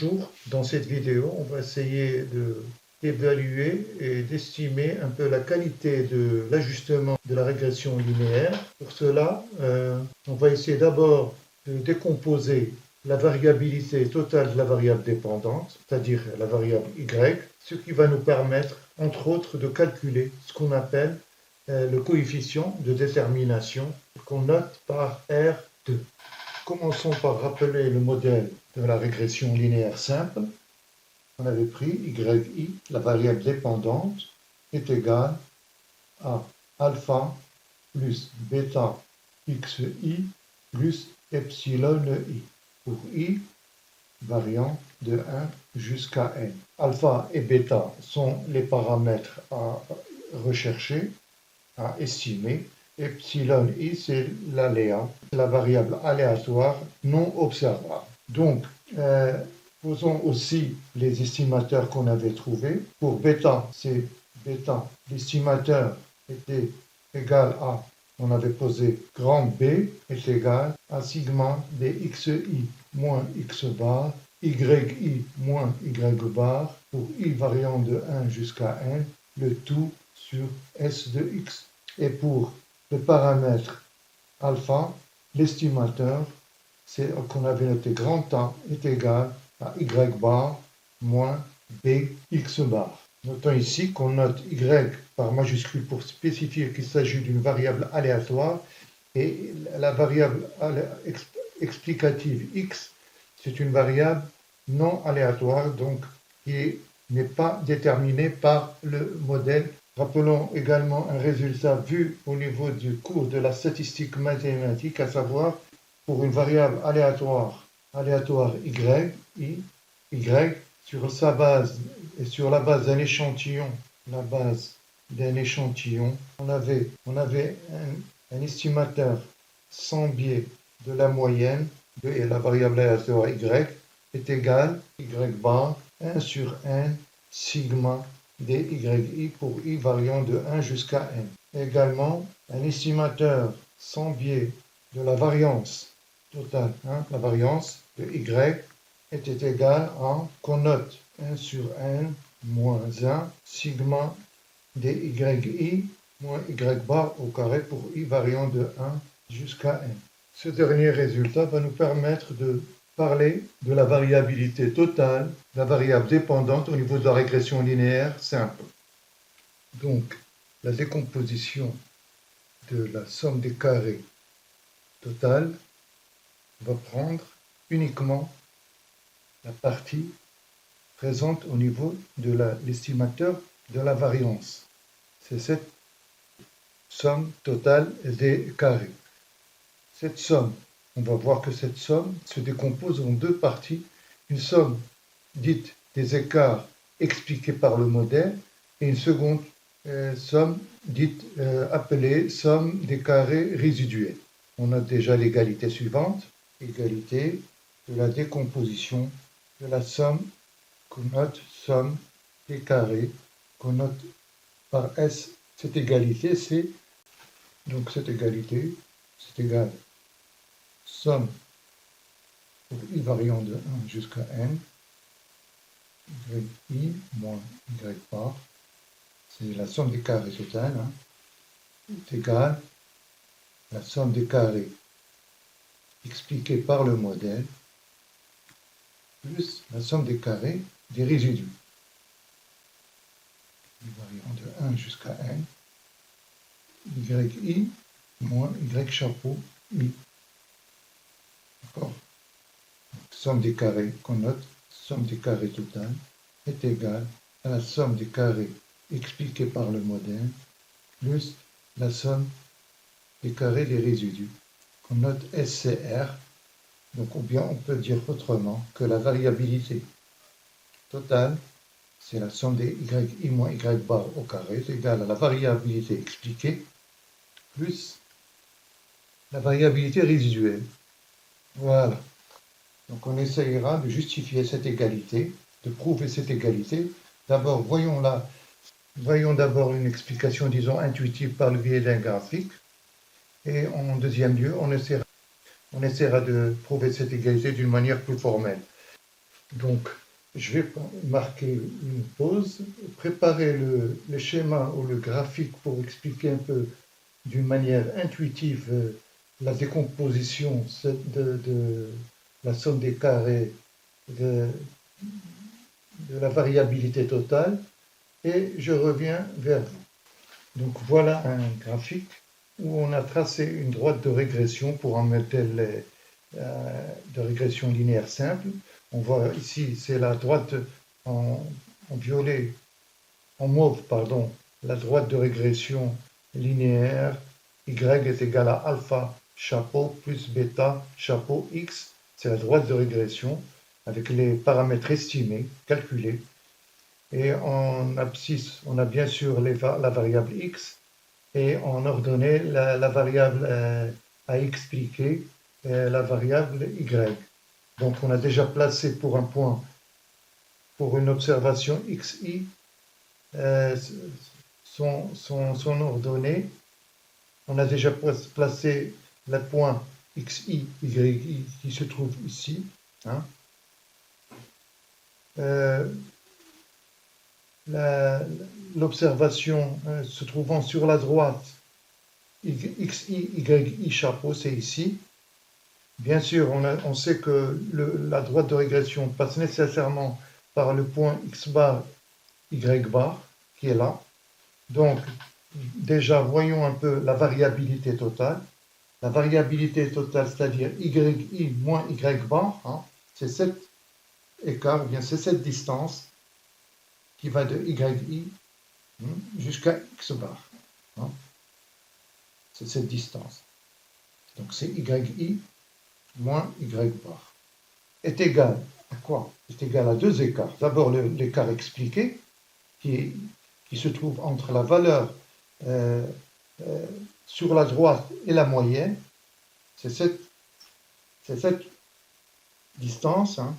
Bonjour, dans cette vidéo, on va essayer d'évaluer et d'estimer un peu la qualité de l'ajustement de la régression linéaire. Pour cela, on va essayer d'abord de décomposer la variabilité totale de la variable dépendante, c'est-à-dire la variable y, ce qui va nous permettre, entre autres, de calculer ce qu'on appelle le coefficient de détermination qu'on note par R2. Commençons par rappeler le modèle de la régression linéaire simple. On avait pris yi, la variable dépendante, est égale à alpha plus bêta xi plus epsilon i, pour i variant de 1 jusqu'à n. Alpha et bêta sont les paramètres à rechercher, à estimer. Epsilon i, c'est l'aléa, la variable aléatoire non observable. Donc, posons aussi les estimateurs qu'on avait trouvés. Pour bêta, c'est bêta, l'estimateur était égal à, on avait posé grand B est égal à sigma dxi moins x bar, yi moins y bar, pour i variant de 1 jusqu'à n, le tout sur S de x. Et pour le paramètre alpha, l'estimateur, c'est qu'on avait noté grand A est égal à y bar moins bx bar. Notons ici qu'on note y par majuscule pour spécifier qu'il s'agit d'une variable aléatoire et la variable explicative x, c'est une variable non aléatoire, donc qui n'est pas déterminée par le modèle. Rappelons également un résultat vu au niveau du cours de la statistique mathématique, à savoir pour une variable aléatoire y, sur sa base et sur la base d'un échantillon, on avait un estimateur sans biais de la moyenne et la variable aléatoire y est égale y bar 1 sur n sigma dyi pour i variant de 1 jusqu'à n. Également, un estimateur sans biais de la variance totale, la variance de y était égal à, qu'on note 1 sur n moins 1 sigma dyi moins y bar au carré pour i variant de 1 jusqu'à n. Ce dernier résultat va nous permettre de parler de la variabilité totale, la variable dépendante au niveau de la régression linéaire simple. Donc, la décomposition de la somme des carrés totale va prendre uniquement la partie présente au niveau de l'estimateur de la variance. C'est cette somme totale des carrés. Cette somme, on va voir que cette somme se décompose en deux parties. Une somme dite des écarts expliqués par le modèle et une seconde somme dite appelée somme des carrés résiduels. On a déjà l'égalité suivante, égalité de la décomposition de la somme qu'on note somme des carrés, qu'on note par S. Cette égalité, c'est égal somme pour i variant de 1 jusqu'à n, yi moins y bar, c'est la somme des carrés totale, est égale la somme des carrés expliquée par le modèle, plus la somme des carrés des résidus. I variant de 1 jusqu'à n, yi moins y chapeau i. D'accord. Somme des carrés qu'on note, somme des carrés totale, est égale à la somme des carrés expliqués par le modèle, plus la somme des carrés des résidus, qu'on note SCR. Donc, ou bien on peut dire autrement que la variabilité totale, c'est la somme des yi moins y bar au carré, est égale à la variabilité expliquée, plus la variabilité résiduelle. Voilà. Donc on essayera de justifier cette égalité, de prouver cette égalité. D'abord, voyons d'abord une explication, disons, intuitive par le biais d'un graphique. Et en deuxième lieu, on essaiera de prouver cette égalité d'une manière plus formelle. Donc, je vais marquer une pause, préparer le schéma ou le graphique pour expliquer un peu d'une manière intuitive la décomposition de la somme des carrés de, de la variabilité totale et je reviens vers vous. Donc voilà un graphique où on a tracé une droite de régression pour un modèle de régression linéaire simple. On voit ici, c'est la droite en, en violet, en mauve, pardon, la droite de régression linéaire. Y est égal à alpha chapeau plus bêta chapeau x. C'est la droite de régression avec les paramètres estimés, calculés. Et en abscisse, on a bien sûr la variable x et en ordonnée la variable à expliquer, la variable y. Donc on a déjà placé pour un point, pour une observation xi, son ordonnée. On a déjà placé le point xi, yi qui se trouve ici. Hein. L'observation se trouvant sur la droite, xi, yi chapeau, c'est ici. Bien sûr, on sait que la droite de régression passe nécessairement par le point x bar, y bar, qui est là. Donc, déjà, voyons un peu la variabilité totale. La variabilité totale, c'est-à-dire yi moins y bar, hein, c'est cet écart, bien c'est cette distance qui va de yi jusqu'à x bar. Hein. C'est cette distance. Donc c'est yi moins y bar est égal à quoi? Est égal à deux écarts. D'abord l'écart expliqué qui se trouve entre la valeur sur la droite et la moyenne. C'est cette distance, hein,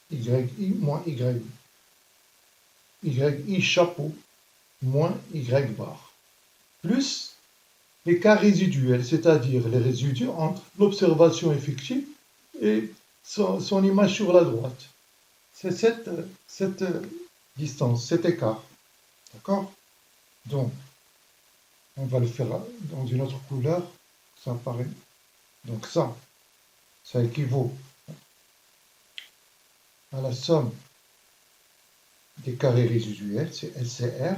yi moins yi chapeau moins y bar, plus l'écart résiduel, c'est-à-dire les résidus entre l'observation effective et son image sur la droite. C'est cette distance, cet écart. D'accord? Donc, on va le faire dans une autre couleur. Ça apparaît. Donc ça équivaut à la somme des carrés résiduels, c'est LCR.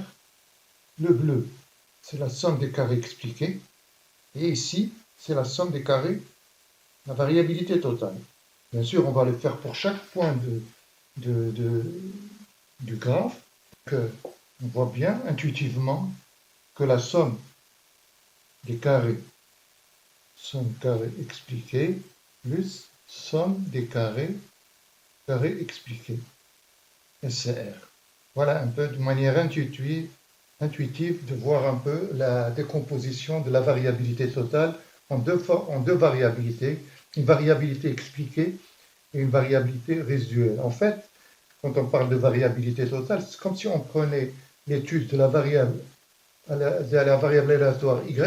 Le bleu, c'est la somme des carrés expliqués. Et ici, c'est la somme des carrés, la variabilité totale. Bien sûr, on va le faire pour chaque point du graphe. On voit bien intuitivement que la somme des carrés, somme carré expliqué, plus somme des carrés expliqués, SCR. Voilà un peu de manière intuitive de voir un peu la décomposition de la variabilité totale en deux variabilités, une variabilité expliquée et une variabilité résiduelle. En fait, quand on parle de variabilité totale, c'est comme si on prenait l'étude de la variable aléatoire y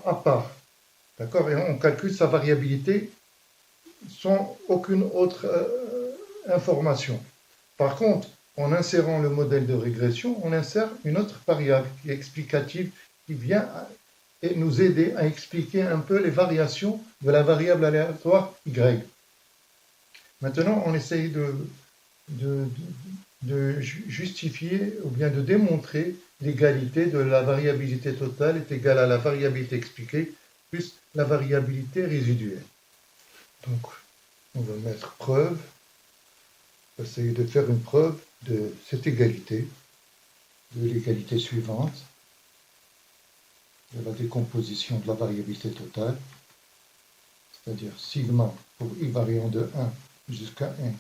à part, d'accord, et on calcule sa variabilité sans aucune autre information. Par contre, en insérant le modèle de régression, on insère une autre variable qui est explicative, qui vient nous aider à expliquer un peu les variations de la variable aléatoire y. Maintenant, on essaye de justifier ou bien de démontrer l'égalité de la variabilité totale est égale à la variabilité expliquée plus la variabilité résiduelle. Donc, on va mettre preuve, on va essayer de faire une preuve de cette égalité, de l'égalité suivante, de la décomposition de la variabilité totale, c'est-à-dire sigma pour i variant de 1 jusqu'à n,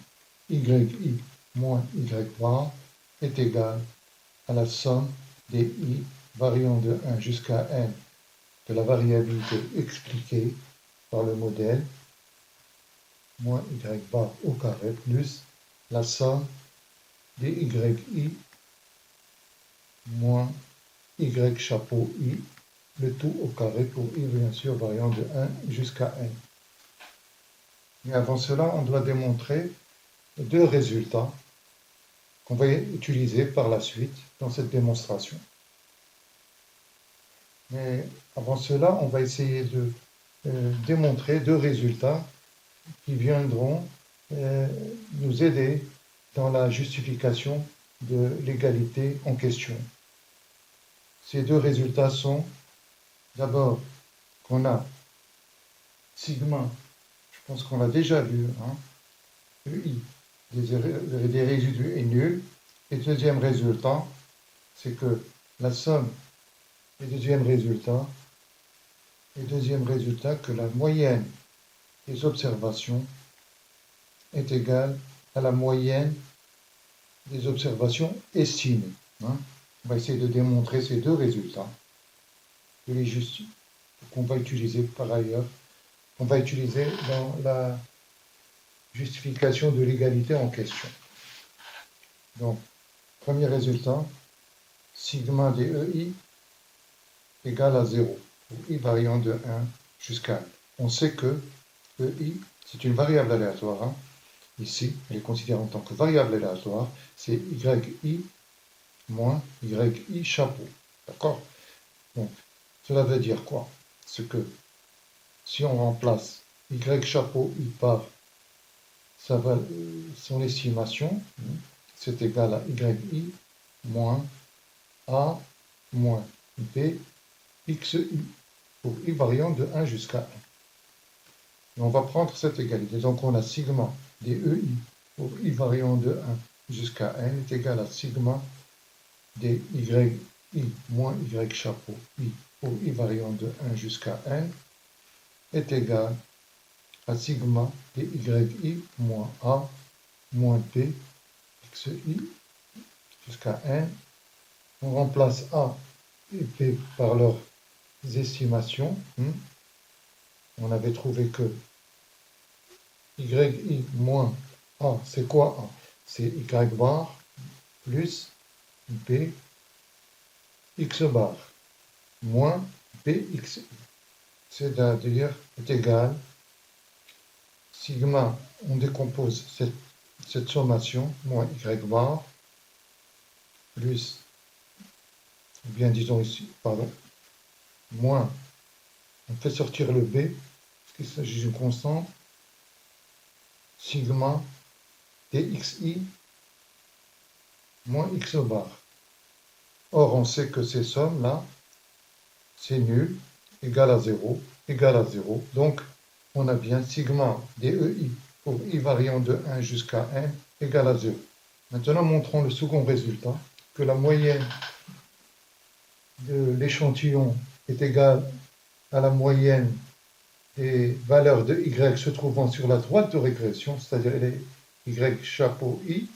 yi moins y bar est égal à la somme des i variant de 1 jusqu'à n de la variabilité expliquée par le modèle, moins y bar au carré, plus la somme des yi moins y chapeau i, le tout au carré pour i bien sûr variant de 1 jusqu'à n. Mais avant cela, on doit démontrer deux résultats qu'on va utiliser par la suite dans cette démonstration. Mais avant cela, on va essayer de démontrer deux résultats qui viendront nous aider dans la justification de l'égalité en question. Ces deux résultats sont d'abord qu'on a sigma, je pense qu'on l'a déjà vu, hein, EI, des résidus est nul. Et deuxième résultat, c'est que la somme des deuxième résultat que la moyenne des observations est égale à la moyenne des observations estimées. Hein. On va essayer de démontrer ces deux résultats, de les justifier, qu'on va utiliser par ailleurs, on va utiliser dans la justification de l'égalité en question. Donc, premier résultat, sigma des EI égale à 0, pour i variant de 1 jusqu'à 1. On sait que EI, c'est une variable aléatoire. Hein. Ici, elle est considérée en tant que variable aléatoire, c'est yi moins yi chapeau. D'accord? Donc, cela veut dire quoi? C'est que si on remplace y chapeau i par son estimation, c'est égal à yi moins a moins b xi pour i variant de 1 jusqu'à 1. Et on va prendre cette égalité. Donc on a sigma des EI pour i variant de 1 jusqu'à n est égal à sigma des yi moins y chapeau i pour i variant de 1 jusqu'à n est égal à sigma des yi moins a moins b xi jusqu'à n. On remplace a et b par leurs estimations. On avait trouvé que yi moins a, c'est quoi a? C'est y bar plus b x bar moins bxi. C'est-à-dire est égal sigma, on décompose cette sommation, moins y bar plus, ou bien disons ici, pardon, moins, on fait sortir le b, parce qu'il s'agit d'une constante, sigma dxi moins x bar. Or, on sait que ces sommes-là, c'est nul, égal à 0, égal à 0. Donc, on a bien sigma dEI pour i variant de 1 jusqu'à n égal à 0. Maintenant, montrons le second résultat, que la moyenne de l'échantillon est égale à la moyenne des valeurs de y se trouvant sur la droite de régression, c'est-à-dire les y chapeau i.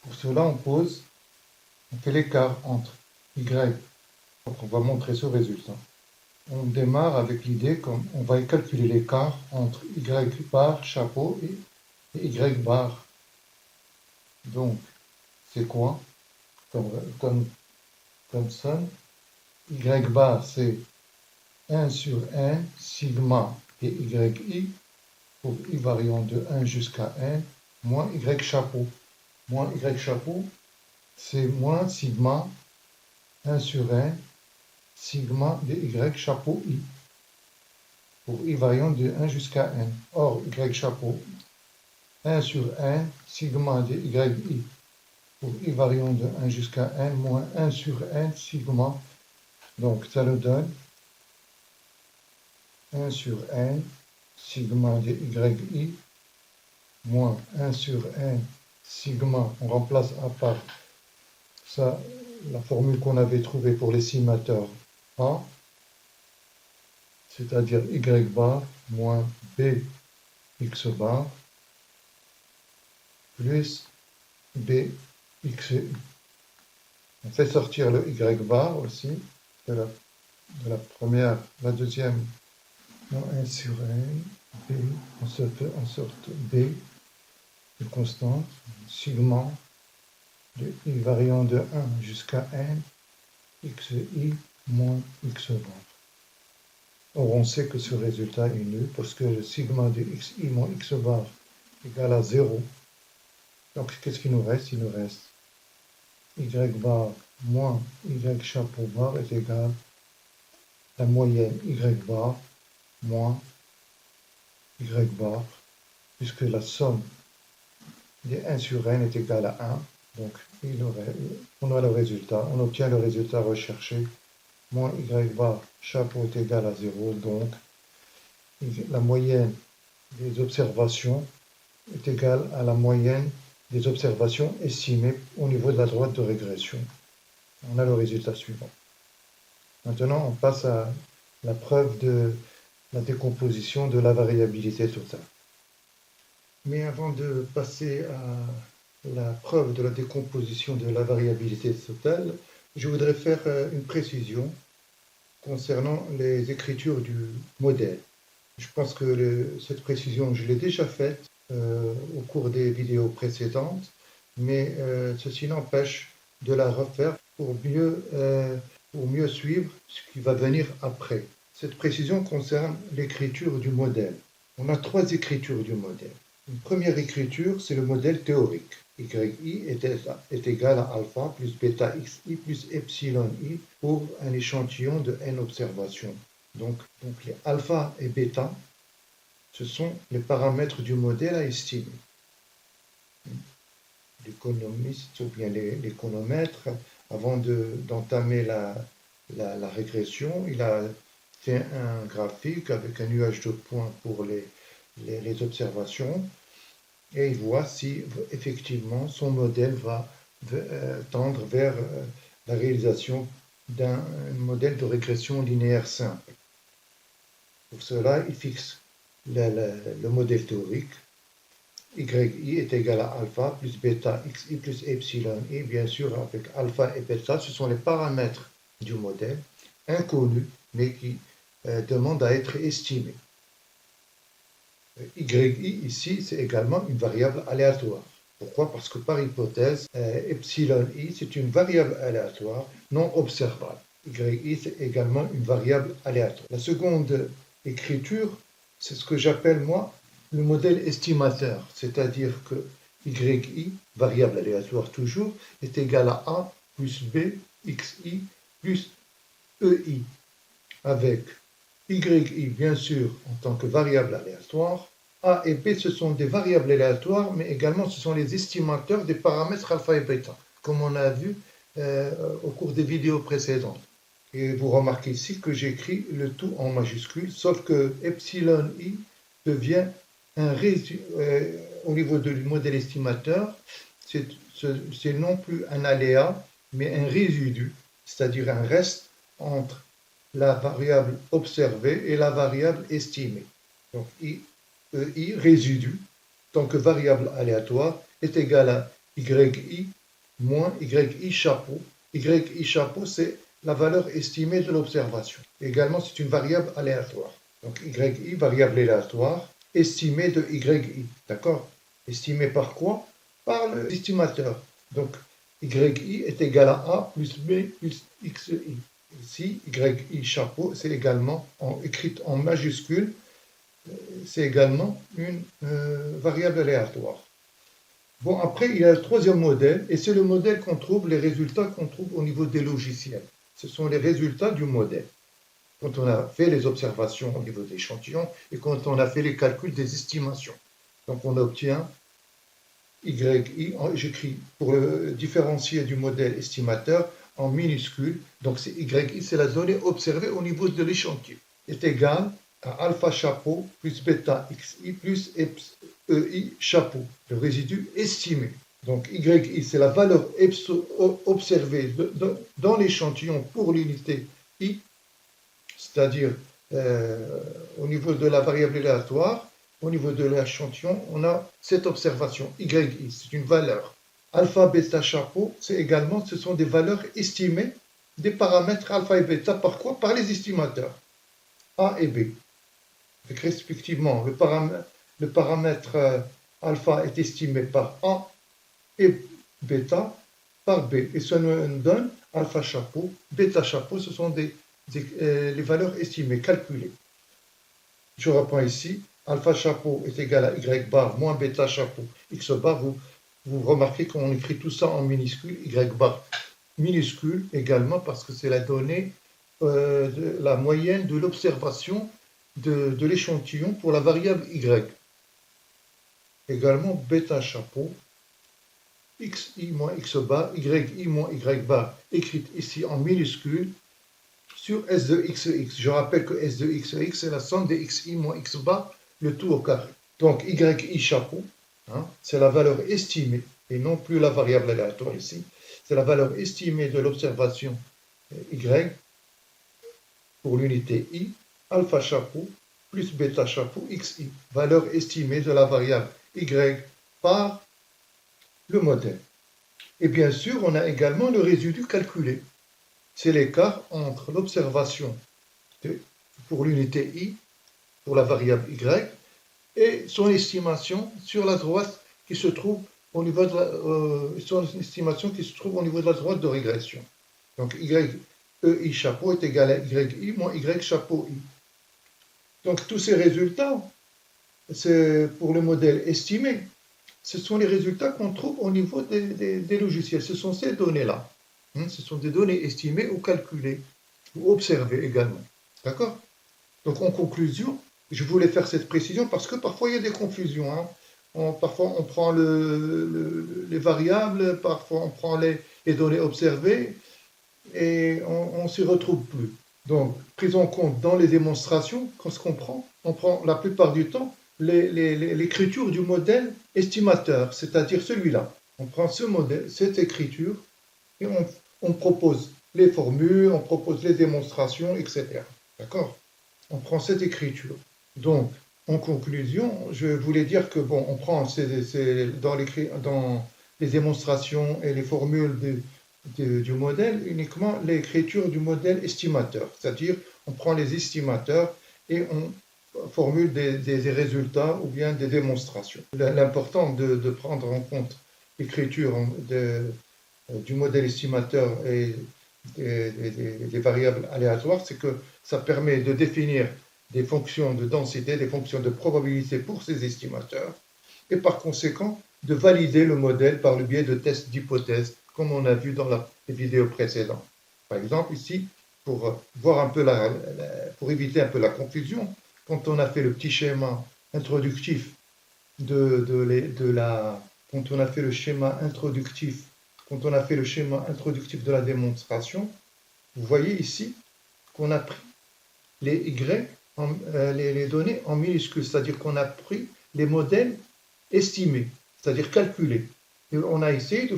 Pour cela, on fait l'écart entre y. Donc, on va montrer ce résultat. On démarre avec l'idée qu'on va calculer l'écart entre y bar chapeau et y bar. Donc, c'est quoi comme somme? Y bar, c'est 1 sur n sigma et yi pour i variant de 1 jusqu'à n moins y chapeau. Moins y chapeau, c'est moins sigma 1 sur n sigma de y chapeau i pour i variant de 1 jusqu'à n. Or, y chapeau 1 sur n sigma de yi pour i variant de 1 jusqu'à n moins 1 sur n sigma. Donc, ça nous donne 1 sur n sigma de yi moins 1 sur n sigma, on remplace à part ça, la formule qu'on avait trouvée pour l'estimateur A, c'est-à-dire y bar moins b x bar plus b xi. On fait sortir le y bar aussi, de la deuxième, moins 1 sur n, b, on sorte b, une constante, sigma de i variant de 1 jusqu'à n, xi moins x bar. Or, on sait que ce résultat est nul parce que le sigma de xi moins x bar égale à 0. Donc, qu'est-ce qu'il nous reste? Il nous reste y bar moins y chapeau bar est égal à la moyenne y bar moins y bar, puisque la somme des 1 sur n est égale à 1. Donc, on a le résultat, on obtient le résultat recherché. Moins y bar chapeau est égal à 0. Donc, la moyenne des observations est égale à la moyenne des observations estimées au niveau de la droite de régression. On a le résultat suivant. Maintenant, on passe à la preuve de la décomposition de la variabilité totale. Mais avant de passer à la preuve de la décomposition de la variabilité totale, je voudrais faire une précision concernant les écritures du modèle. Je pense que cette précision, je l'ai déjà faite au cours des vidéos précédentes, mais ceci n'empêche de la refaire pour mieux suivre ce qui va venir après. Cette précision concerne l'écriture du modèle. On a 3 écritures du modèle. Une première écriture, c'est le modèle théorique. YI est égal à alpha plus bêta xi plus epsilon i pour un échantillon de n observations. Donc les alpha et bêta, ce sont les paramètres du modèle à estimer. L'économiste ou bien l'économètre, avant d'entamer la régression, il a fait un graphique avec un nuage de points pour les observations et il voit si effectivement son modèle va tendre vers la réalisation d'un modèle de régression linéaire simple. Pour cela, il fixe le modèle théorique. YI est égal à alpha plus bêta xi plus epsilon i. Bien sûr, avec alpha et bêta, ce sont les paramètres du modèle, inconnus, mais qui demandent à être estimés. YI ici, c'est également une variable aléatoire. Pourquoi? Parce que par hypothèse, epsilon i, c'est une variable aléatoire non observable. YI, c'est également une variable aléatoire. La seconde écriture, c'est ce que j'appelle, moi, le modèle estimateur, c'est-à-dire que YI, variable aléatoire toujours, est égal à A plus B, XI plus EI, avec YI, bien sûr, en tant que variable aléatoire. A et B, ce sont des variables aléatoires, mais également ce sont les estimateurs des paramètres alpha et bêta, comme on a vu au cours des vidéos précédentes. Et vous remarquez ici que j'écris le tout en majuscule, sauf que epsilon i devient un au niveau du modèle estimateur, c'est non plus un aléa, mais un résidu, c'est-à-dire un reste entre la variable observée et la variable estimée. Donc EI, résidu, tant que variable aléatoire, est égal à YI moins YI chapeau. YI chapeau, c'est la valeur estimée de l'observation. Également, c'est une variable aléatoire. Donc YI, variable aléatoire, estimée de YI. D'accord? Estimée par quoi? Par l'estimateur. Donc YI est égal à A plus B plus XI. Ici, YI chapeau, c'est également écrit en majuscule, c'est également une variable aléatoire. Bon, après, il y a le troisième modèle, et c'est le modèle qu'on trouve, les résultats qu'on trouve au niveau des logiciels. Ce sont les résultats du modèle. Quand on a fait les observations au niveau des échantillons et quand on a fait les calculs des estimations. Donc on obtient YI, j'écris pour le différencier du modèle estimateur en minuscule, donc c'est YI, c'est la donnée observée au niveau de l'échantillon, est égal à alpha chapeau plus bêta xi plus EI chapeau, le résidu estimé. Donc YI, c'est la valeur observée dans l'échantillon pour l'unité I, c'est-à-dire au niveau de la variable aléatoire, au niveau de l'échantillon, on a cette observation, YI, c'est une valeur. Alpha, bêta, chapeau, ce sont des valeurs estimées des paramètres alpha et bêta. Par quoi? Par les estimateurs, A et B. Donc, respectivement, le paramètre alpha est estimé par A et bêta par B. Et ça nous donne alpha chapeau, bêta chapeau, ce sont les valeurs estimées, calculées. Je reprends ici, alpha chapeau est égal à Y bar moins bêta chapeau, X bar, vous vous remarquez qu'on écrit tout ça en minuscule, y bar minuscule également parce que c'est la donnée, la moyenne de l'observation de l'échantillon pour la variable y. Également bêta chapeau, xi moins x bar, yi moins y bar, écrite ici en minuscule, sur S de xx. Je rappelle que S de xx, c'est la somme des xi moins x bar, le tout au carré. Donc yi chapeau, hein, c'est la valeur estimée, et non plus la variable aléatoire ici. C'est la valeur estimée de l'observation y pour l'unité i, alpha chapeau plus bêta chapeau xi, valeur estimée de la variable y par le modèle. Et bien sûr, on a également le résidu calculé. C'est l'écart entre l'observation pour l'unité i, pour la variable y, et son estimation sur la droite qui se trouve au niveau de la droite de régression. Donc ei chapeau est égal à yi moins y chapeau i. Donc tous ces résultats, c'est pour le modèle estimé, ce sont les résultats qu'on trouve au niveau des logiciels. Ce sont ces données-là. Ce sont des données estimées ou calculées, ou observées également. D'accord? Donc en conclusion, je voulais faire cette précision parce que parfois il y a des confusions. Parfois on prend les variables, parfois on prend les données observées et on ne s'y retrouve plus. Donc, prise en compte dans les démonstrations, qu'est-ce qu'on prend? On prend la plupart du temps l'écriture du modèle estimateur, c'est-à-dire celui-là. On prend ce modèle, cette écriture, et on propose les formules, on propose les démonstrations, etc. D'accord? On prend cette écriture. Donc, en conclusion, je voulais dire que, bon, on prend dans les démonstrations et les formules du modèle, uniquement l'écriture du modèle estimateur. C'est-à-dire, on prend les estimateurs et on formule des résultats ou bien des démonstrations. L'important de prendre en compte l'écriture du modèle estimateur et des variables aléatoires, c'est que ça permet de définir des fonctions de densité, des fonctions de probabilité pour ces estimateurs, et par conséquent de valider le modèle par le biais de tests d'hypothèses, comme on a vu dans les vidéos précédentes. Par exemple, ici, pour voir un peu pour éviter un peu la confusion, quand on a fait le petit schéma introductif quand on a fait le schéma introductif de la démonstration, vous voyez ici qu'on a pris les Y, les données en minuscules, c'est-à-dire qu'on a pris les modèles estimés, c'est-à-dire calculés. Et on a essayé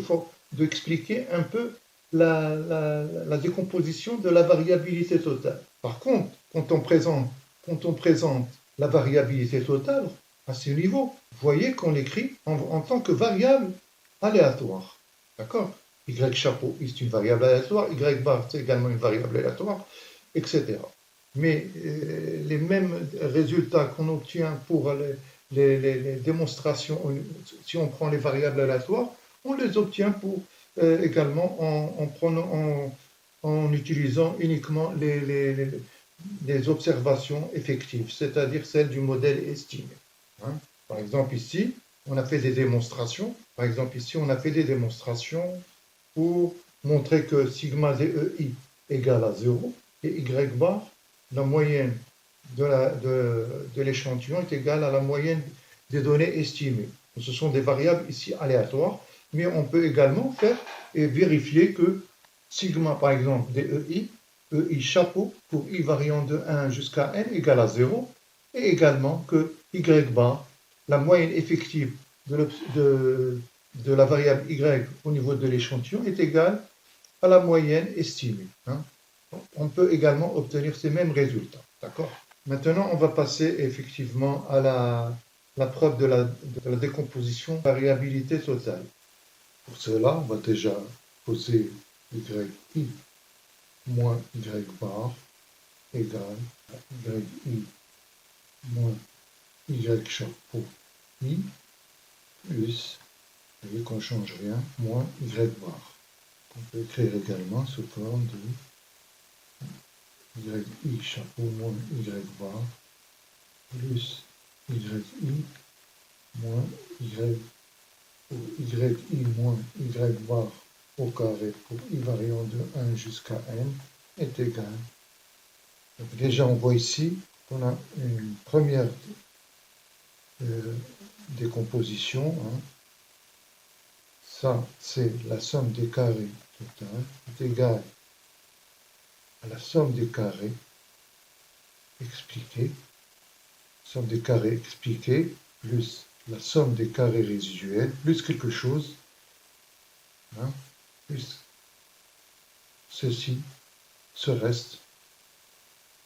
d'expliquer un peu la décomposition de la variabilité totale. Par contre, quand on présente la variabilité totale à ce niveau, vous voyez qu'on l'écrit en tant que variable aléatoire. D'accord? Y chapeau est une variable aléatoire, Y bar c'est également une variable aléatoire, etc. Mais les mêmes résultats qu'on obtient pour les démonstrations, si on prend les variables aléatoires, on les obtient également en utilisant uniquement les observations effectives, c'est-à-dire celles du modèle estimé. Par exemple, ici, on a fait des démonstrations. Par exemple, ici, on a fait des démonstrations pour montrer que sigma DEI égale à 0 et Y bar, la moyenne de l'échantillon est égale à la moyenne des données estimées. Ce sont des variables ici aléatoires, mais on peut également faire et vérifier que sigma, par exemple, DEI, EI chapeau pour I variant de 1 jusqu'à n égale à 0, et également que Y bar, la moyenne effective de la variable Y au niveau de l'échantillon est égale à la moyenne estimée. On peut également obtenir ces mêmes résultats. D'accord? Maintenant, on va passer effectivement à la preuve de la décomposition variabilité totale. Pour cela, on va déjà poser yi moins y bar égale à yi moins y chapeau i plus, vous voyez qu'on ne change rien, moins y bar. On peut écrire également sous forme de yi chapeau moins y bar plus yi moins y pour yi moins y bar au carré pour i variant de 1 jusqu'à n est égal. Donc déjà, on voit ici qu'on a une première décomposition. Hein. Ça, c'est la somme des carrés totale est égale à la somme des carrés expliqués. Somme des carrés expliqués plus la somme des carrés résiduels plus quelque chose. Hein, plus ceci, ce reste.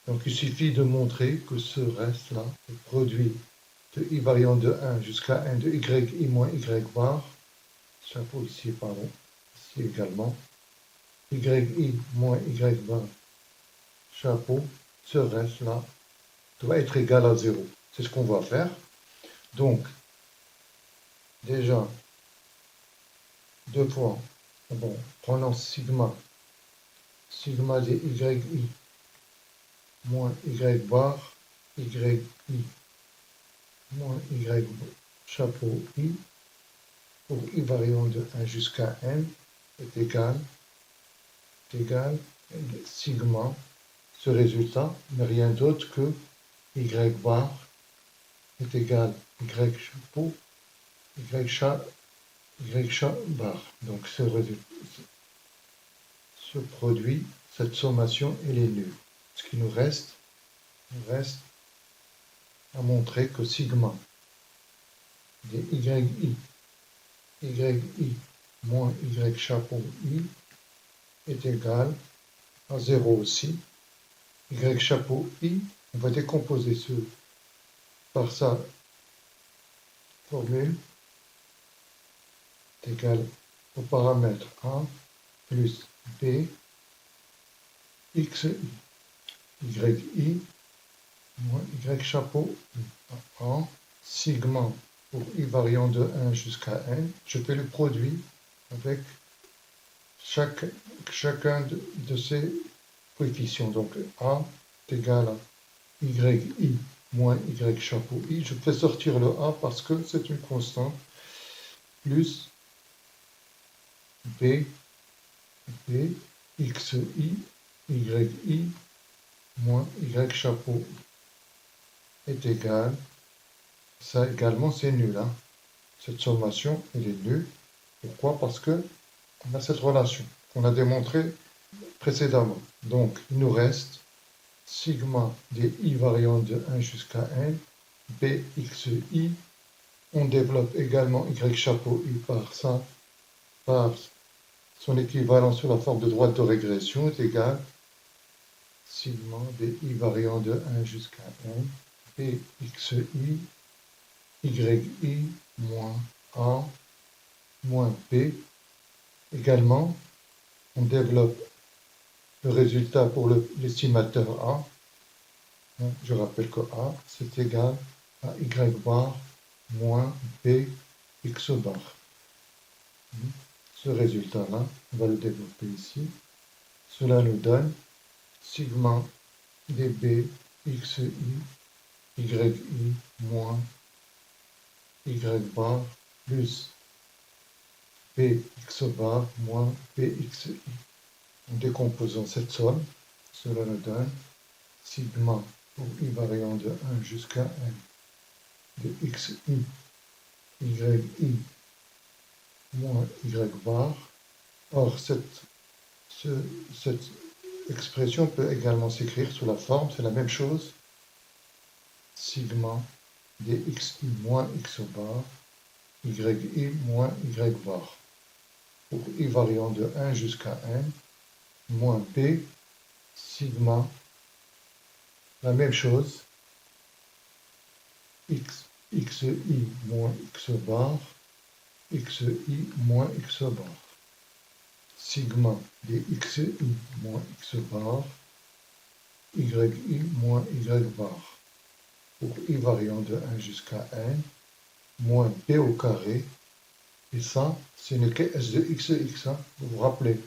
Donc il suffit de montrer que ce reste-là, le produit de i variant de 1 jusqu'à n de yi moins y bar, chapeau ici, pardon, ici également, yi moins y bar, chapeau, ce reste-là doit être égal à 0. C'est ce qu'on va faire. Donc, déjà, deux fois, bon, prenons sigma de yi moins y bar, yi moins y chapeau i, pour i variant de 1 jusqu'à n est égal sigma, ce résultat n'est rien d'autre que y bar est égal y chapeau, y chat bar. Donc ce produit, cette sommation, elle est nulle. Ce qui nous reste à montrer que sigma de yi moins y chapeau i est égal à 0 aussi. Y chapeau i, on va décomposer par sa formule est égal au paramètre a plus b xi. yi moins y chapeau en sigma pour i variant de 1 jusqu'à n. Je fais le produit avec chacun de ces coefficients. Donc a est égal à yi moins y chapeau i. Je fais sortir le a parce que c'est une constante, plus b xi yi moins y chapeau est égal. Ça également, c'est nul. Hein. Cette sommation, elle est nulle. Pourquoi? Parce que on a cette relation qu'on a démontrée précédemment. Donc, il nous reste sigma des i variant de 1 jusqu'à n, bxi. On développe également y chapeau i par ça, par son équivalent sous la forme de droite de régression est égal sigma des i variant de 1 jusqu'à n, bxi, yi moins a moins b. Également, on développe le résultat pour l'estimateur a. Je rappelle que a, c'est égal à y bar moins b x bar. Ce résultat-là, on va le développer ici. Cela nous donne sigma db xi yi moins y bar plus bx bar moins bxi. En décomposant cette somme, cela nous donne sigma pour i variant de 1 jusqu'à n de xi yi moins y bar. Or, cette expression peut également s'écrire sous la forme, c'est la même chose, sigma dxi moins x bar, yi moins y bar. Pour i variant de 1 jusqu'à n, moins b, sigma, la même chose, xi moins x bar, xi moins x bar. Sigma de xi moins x bar, yi moins y bar. Pour i variant de 1 jusqu'à n, moins b au carré, et ça, ce n'est que s de xx, hein, vous vous rappelez.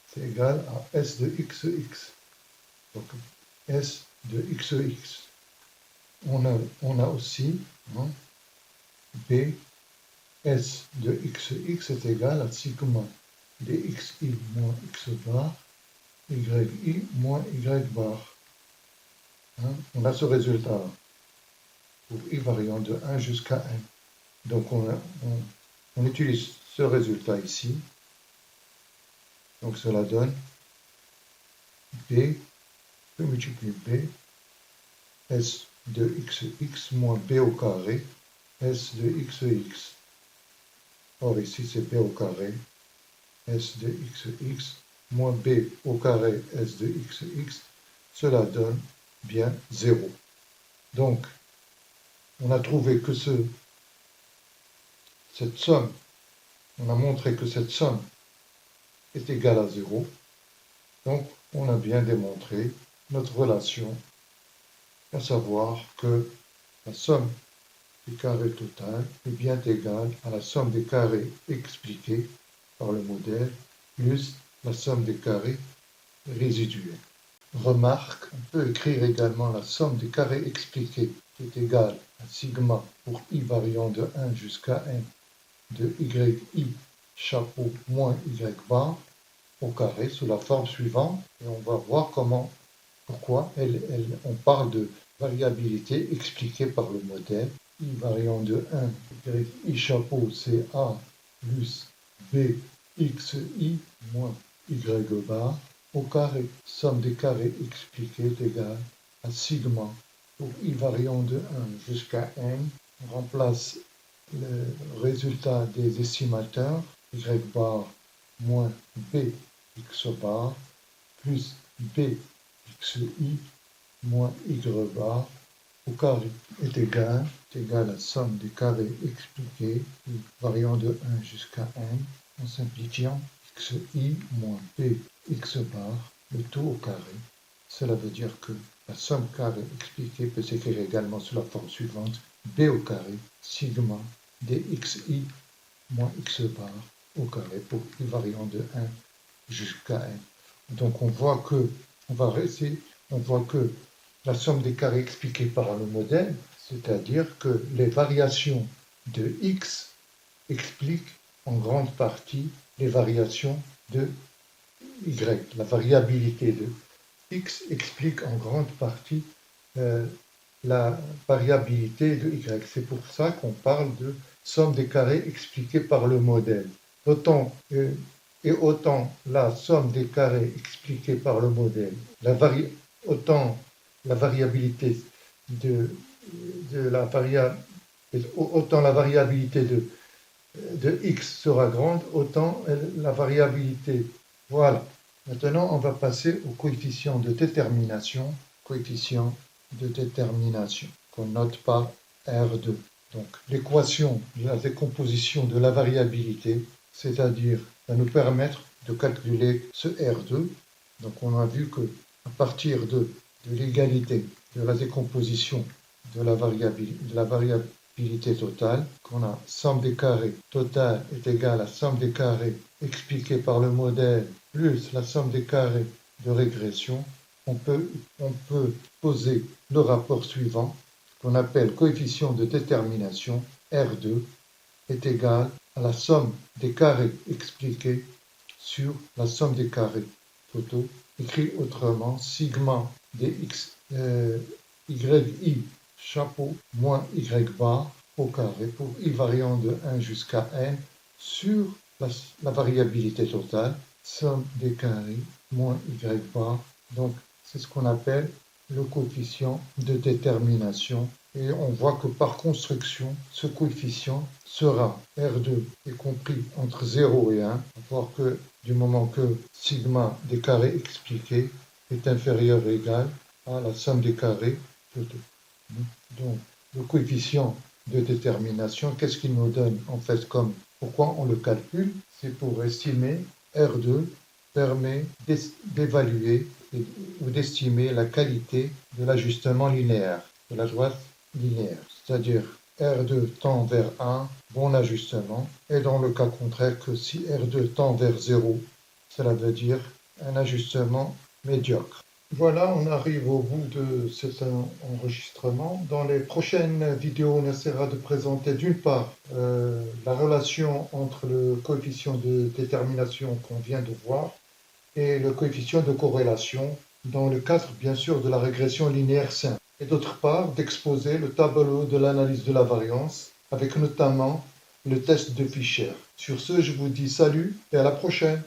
C'est égal à s de xx. Donc, s de xx. On a aussi hein, b S de xx est égal à sigma dxi moins x bar, yi moins y bar. Hein, on a ce résultat-là, pour i variant de 1 jusqu'à n. Donc on utilise ce résultat ici. Donc cela donne b, je multiplie b, s de xx moins b au carré, s de xx. Or ici c'est b au carré, s de xx moins b au carré s de xx, cela donne bien 0. Donc, on a trouvé que cette somme, on a montré que cette somme est égale à 0. Donc, on a bien démontré notre relation, à savoir que la somme des carrés total est bien égale à la somme des carrés expliqués par le modèle plus la somme des carrés résiduels. Remarque, on peut écrire également la somme des carrés expliqués qui est égale à sigma pour i variant de 1 jusqu'à n de yi chapeau moins y bar au carré sous la forme suivante. Et on va voir pourquoi on parle de variabilité expliquée par le modèle. I variant de 1, yi chapeau c'est a plus b xi moins y bar au carré. Somme des carrés expliqués est égale à sigma pour i variant de 1 jusqu'à n. On remplace le résultat des estimateurs, y bar moins b x bar plus b xi moins y bar au carré est égal à la somme des carrés expliqués, variant de 1 jusqu'à n, en simplifiant xi moins b x bar, le tout au carré. Cela veut dire que la somme carré expliquée peut s'écrire également sous la forme suivante, b au carré sigma dxi moins x bar au carré pour i variant de 1 jusqu'à n. Donc on voit que la somme des carrés expliqués par le modèle, c'est-à-dire que les variations de x expliquent en grande partie les variations de y. La variabilité de x explique en grande partie la variabilité de y. C'est pour ça qu'on parle de somme des carrés expliquée par le modèle. Autant la somme des carrés expliquée par le modèle, autant la variabilité autant la variabilité de x sera grande, autant la variabilité. Voilà. Maintenant, on va passer au coefficient de détermination. Coefficient de détermination qu'on note par R2. Donc, l'équation de la décomposition de la variabilité, c'est-à-dire va nous permettre de calculer ce R2. Donc, on a vu que à partir de l'égalité de la décomposition de la variabilité totale, qu'on a somme des carrés totale est égale à somme des carrés expliquée par le modèle plus la somme des carrés de régression, on peut poser le rapport suivant qu'on appelle coefficient de détermination R2 est égal à la somme des carrés expliqués sur la somme des carrés totaux, écrit autrement sigma dx yi chapeau moins y bar au carré pour i variant de 1 jusqu'à n sur la variabilité totale, somme des carrés moins y bar. Donc c'est ce qu'on appelle le coefficient de détermination. Et on voit que par construction, ce coefficient sera R2 est compris entre 0 et 1. On va voir que du moment que sigma des carrés expliqués est inférieur ou égal à la somme des carrés totaux. Donc, le coefficient de détermination, qu'est-ce qu'il nous donne en fait comme pourquoi on le calcule? C'est pour estimer R2 permet d'évaluer ou d'estimer la qualité de l'ajustement linéaire, de la droite linéaire. C'est-à-dire R2 tend vers 1, bon ajustement, et dans le cas contraire que si R2 tend vers 0, cela veut dire un ajustement médiocre. Voilà, on arrive au bout de cet enregistrement. Dans les prochaines vidéos, on essaiera de présenter d'une part la relation entre le coefficient de détermination qu'on vient de voir et le coefficient de corrélation dans le cadre bien sûr de la régression linéaire simple. Et d'autre part, d'exposer le tableau de l'analyse de la variance avec notamment le test de Fisher. Sur ce, je vous dis salut et à la prochaine.